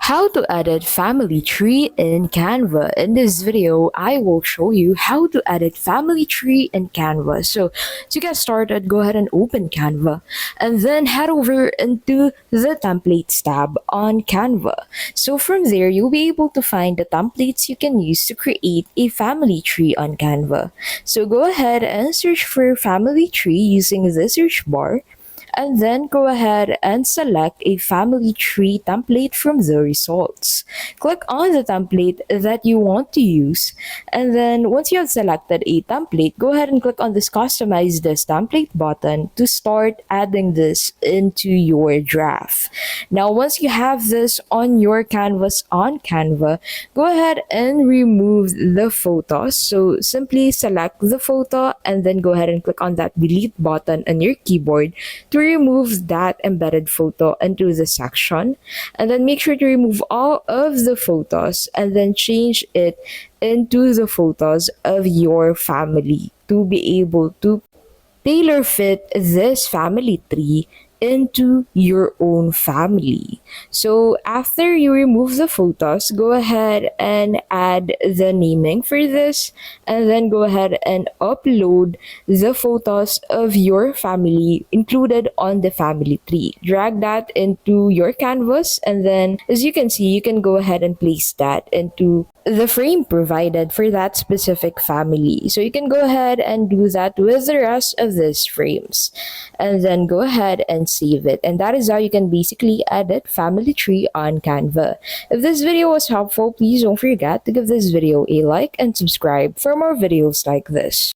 How to edit family tree in Canva. In this video, I will show you how to edit family tree in Canva. So to get started, go ahead and open Canva and then head over into the templates tab on Canva. So from there, you'll be able to find the templates you can use to create a family tree on Canva. So go ahead and search for family tree using the search bar, and then go ahead and select a family tree template from the results. Click on the template that you want to use, and then once you have selected a template, go ahead and click on this customize this template button to start adding this into your draft. Now once you have this on your canvas on Canva, go ahead and remove the photos. So simply select the photo and then go ahead and click on that delete button on your keyboard to remove that embedded photo into the section, and then make sure to remove all of the photos and then change it into the photos of your family to be able to tailor fit this family tree into your own family. So after you remove the photos, go ahead and add the naming for this, and then go ahead and upload the photos of your family included on the family tree. Drag that into your canvas, and then as you can see, you can go ahead and place that into the frame provided for that specific family. So you can go ahead and do that with the rest of these frames, and then go ahead and save it. And that is how you can basically edit family tree on Canva. If this video was helpful, please don't forget to give this video a like and subscribe for more videos like this.